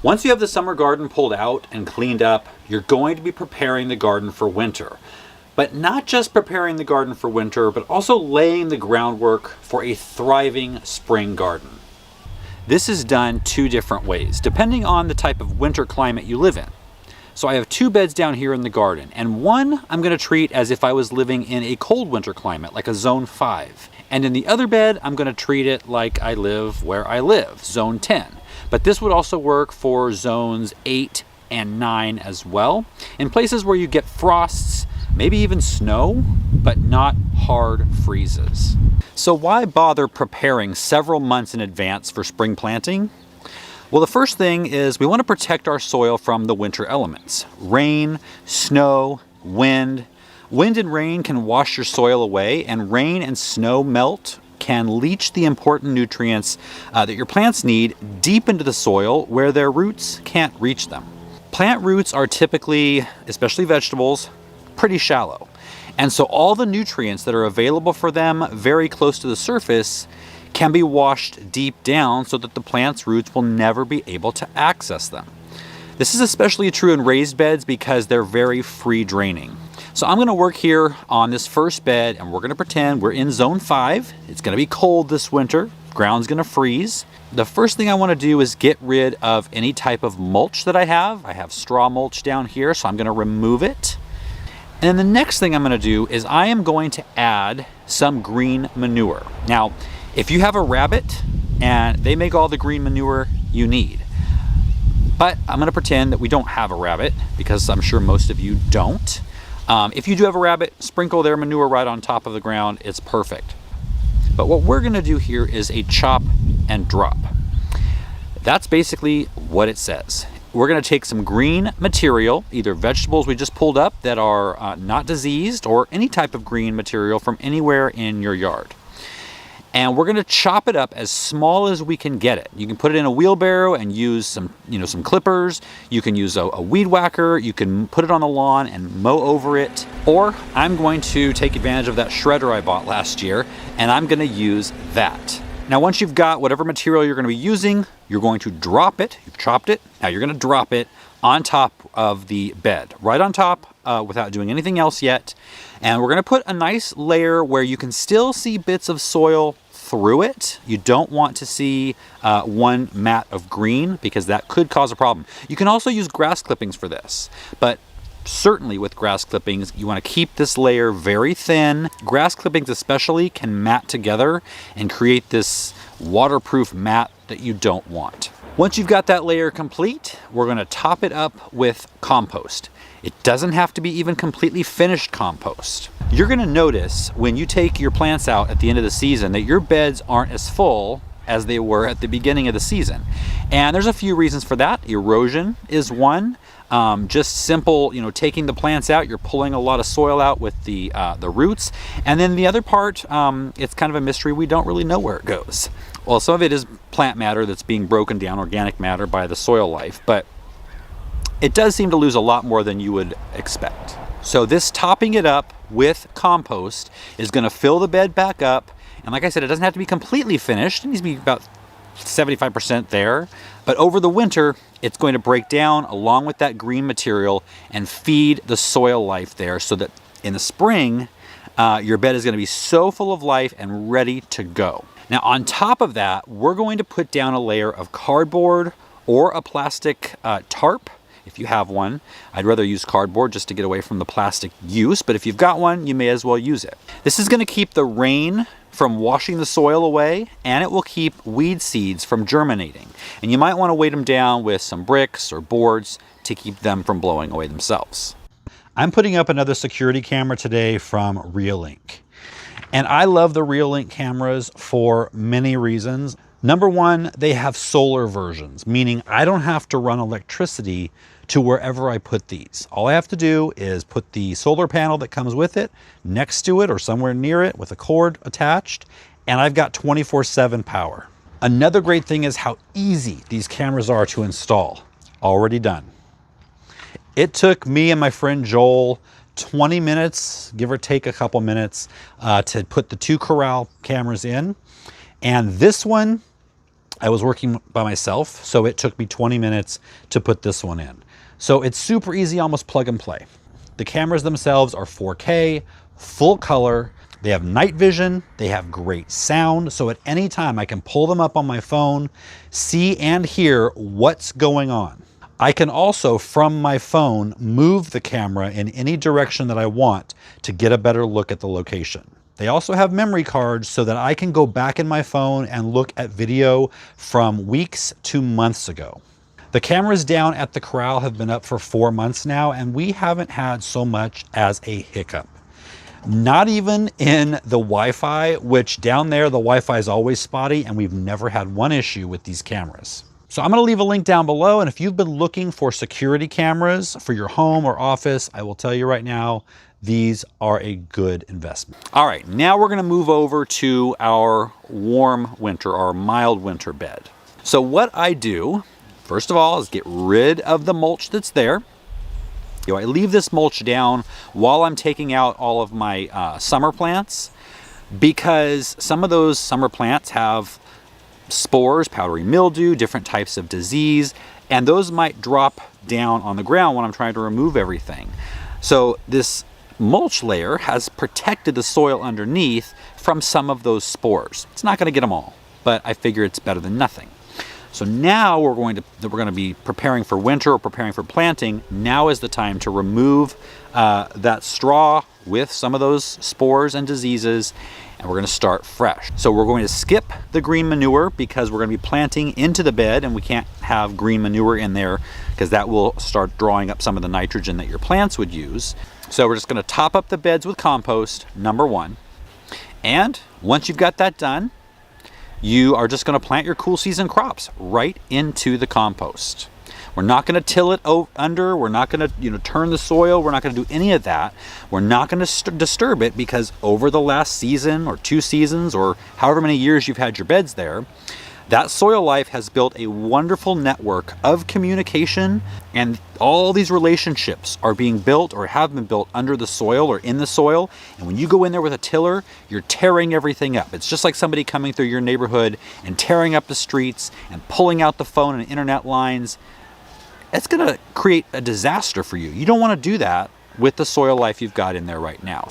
Once you have the summer garden pulled out and cleaned up, you're going to be preparing the garden for winter. But not just preparing the garden for winter, but also laying the groundwork for a thriving spring garden. This is done two different ways, depending on the type of winter climate you live in. So I have two beds down here in the garden, and one I'm going to treat as if I was living in a cold winter climate, like a zone 5. And in the other bed, I'm going to treat it like I live where I live, zone 10. But this would also work for zones 8 and 9 as well, in places where you get frosts, maybe even snow, but not hard freezes. So why bother preparing several months in advance for spring planting? Well, the first thing is we want to protect our soil from the winter elements. Rain, snow, wind. Wind and rain can wash your soil away, and rain and snow melt can leach the important nutrients that your plants need deep into the soil where their roots can't reach them. Plant roots are typically, especially vegetables, pretty shallow. And so all the nutrients that are available for them very close to the surface can be washed deep down so that the plant's roots will never be able to access them. This is especially true in raised beds because they're very free draining. So I'm going to work here on this first bed, and we're going to pretend we're in zone 5. It's going to be cold this winter. Ground's going to freeze. The first thing I want to do is get rid of any type of mulch that I have. I have straw mulch down here, so I'm going to remove it. And then the next thing I'm going to do is I am going to add some green manure. Now, if you have a rabbit, and they make all the green manure you need. But I'm going to pretend that we don't have a rabbit, because I'm sure most of you don't. If you do have a rabbit, sprinkle their manure right on top of the ground. It's perfect. But what we're going to do here is a chop and drop. That's basically what it says. We're going to take some green material, either vegetables we just pulled up that are not diseased, or any type of green material from anywhere in your yard. And we're going to chop it up as small as we can get it. You can put it in a wheelbarrow and use some clippers. You can use a weed whacker. You can put it on the lawn and mow over it. Or I'm going to take advantage of that shredder I bought last year, and I'm going to use that. Now, once you've got whatever material you're going to be using, you're going to drop it. You've chopped it. Now you're going to drop it on top of the bed, right on top, without doing anything else yet. And we're going to put a nice layer where you can still see bits of soil through it. You don't want to see one mat of green, because that could cause a problem. You can also use grass clippings for this, but certainly with grass clippings, you want to keep this layer very thin. Grass clippings especially can mat together and create this waterproof mat that you don't want. Once you've got that layer complete, we're going to top it up with compost. It doesn't have to be even completely finished compost. You're going to notice when you take your plants out at the end of the season that your beds aren't as full as they were at the beginning of the season. And there's a few reasons for that. Erosion is one. Just simple, taking the plants out, you're pulling a lot of soil out with the roots. And then the other part, it's kind of a mystery. We don't really know where it goes. Well, some of it is plant matter that's being broken down, organic matter, by the soil life, but it does seem to lose a lot more than you would expect. So this topping it up with compost is going to fill the bed back up. And like I said, it doesn't have to be completely finished. It needs to be about 75% there. But over the winter, it's going to break down along with that green material and feed the soil life there, so that in the spring, your bed is going to be so full of life and ready to go. Now, on top of that, we're going to put down a layer of cardboard or a plastic tarp. If you have one, I'd rather use cardboard just to get away from the plastic use, but if you've got one, you may as well use it. This is going to keep the rain from washing the soil away, and it will keep weed seeds from germinating. And you might want to weight them down with some bricks or boards to keep them from blowing away themselves. I'm putting up another security camera today from Reolink. And I love the Reolink cameras for many reasons. Number one, they have solar versions, meaning I don't have to run electricity to wherever I put these. All I have to do is put the solar panel that comes with it next to it or somewhere near it with a cord attached, and I've got 24/7 power. Another great thing is how easy these cameras are to install. Already done. It took me and my friend Joel 20 minutes, give or take a couple minutes, to put the two corral cameras in. And this one, I was working by myself, so it took me 20 minutes to put this one in. So it's super easy, almost plug and play. The cameras themselves are 4K, full color. They have night vision, they have great sound, so at any time I can pull them up on my phone, see and hear what's going on. I can also, from my phone, move the camera in any direction that I want to get a better look at the location. They also have memory cards so that I can go back in my phone and look at video from weeks to months ago. The cameras down at the corral have been up for 4 months now, and we haven't had so much as a hiccup. Not even in the Wi-Fi, which down there, the Wi-Fi is always spotty, and we've never had one issue with these cameras. So I'm gonna leave a link down below, and if you've been looking for security cameras for your home or office, I will tell you right now, these are a good investment. All right, now we're gonna move over to our warm winter, our mild winter bed. So what I do, first of all, is get rid of the mulch that's there. You know, I leave this mulch down while I'm taking out all of my summer plants, because some of those summer plants have spores, powdery mildew, different types of disease, and those might drop down on the ground when I'm trying to remove everything. So this mulch layer has protected the soil underneath from some of those spores. It's not going to get them all, but I figure it's better than nothing. So now we're going to be preparing for winter or preparing for planting. Now is the time to remove that straw with some of those spores and diseases, and we're going to start fresh. So we're going to skip the green manure because we're going to be planting into the bed, and we can't have green manure in there because that will start drawing up some of the nitrogen that your plants would use. So we're just going to top up the beds with compost, number one. And once you've got that done, you are just going to plant your cool season crops right into the compost. We're not going to till it under. We're not going to, turn the soil. We're not going to do any of that. We're not going to disturb it, because over the last season or 2 seasons or however many years you've had your beds there, that soil life has built a wonderful network of communication, and all these relationships are being built or have been built under the soil or in the soil. And when you go in there with a tiller, you're tearing everything up. It's just like somebody coming through your neighborhood and tearing up the streets and pulling out the phone and internet lines. It's going to create a disaster for you. You don't want to do that with the soil life you've got in there right now.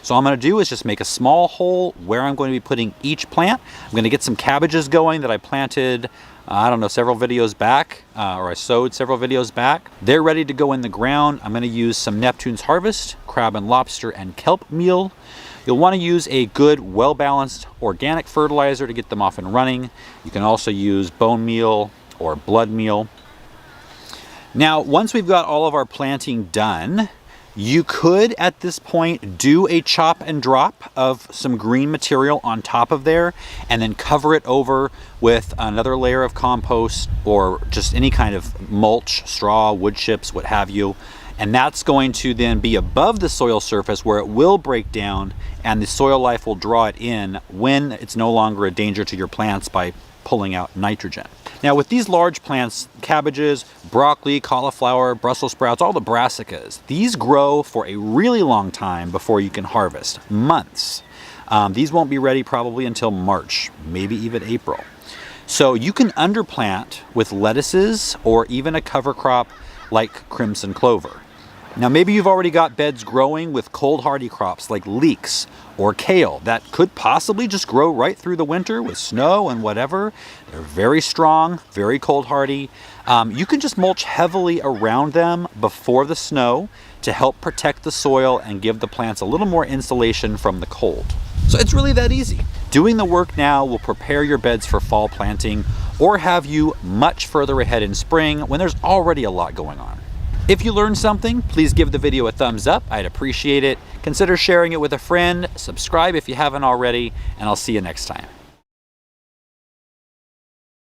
So all I'm going to do is just make a small hole where I'm going to be putting each plant. I'm going to get some cabbages going that I planted, I don't know, several videos back, or I sowed several videos back. They're ready to go in the ground. I'm going to use some Neptune's Harvest, crab and lobster, and kelp meal. You'll want to use a good, well-balanced organic fertilizer to get them off and running. You can also use bone meal or blood meal. Now, once we've got all of our planting done, you could, at this point, do a chop and drop of some green material on top of there, and then cover it over with another layer of compost or just any kind of mulch, straw, wood chips, what have you. And that's going to then be above the soil surface, where it will break down and the soil life will draw it in when it's no longer a danger to your plants by pulling out nitrogen. Now with these large plants, cabbages, broccoli, cauliflower, Brussels sprouts, all the brassicas, these grow for a really long time before you can harvest, months. These won't be ready probably until March, maybe even April. So you can underplant with lettuces or even a cover crop like crimson clover. Now maybe you've already got beds growing with cold hardy crops like leeks or kale that could possibly just grow right through the winter with snow and whatever. They're very strong, very cold hardy. You can just mulch heavily around them before the snow to help protect the soil and give the plants a little more insulation from the cold. So it's really that easy. Doing the work now will prepare your beds for fall planting or have you much further ahead in spring when there's already a lot going on. If you learned something, please give the video a thumbs up. I'd appreciate it. Consider sharing it with a friend, subscribe if you haven't already, and I'll see you next time.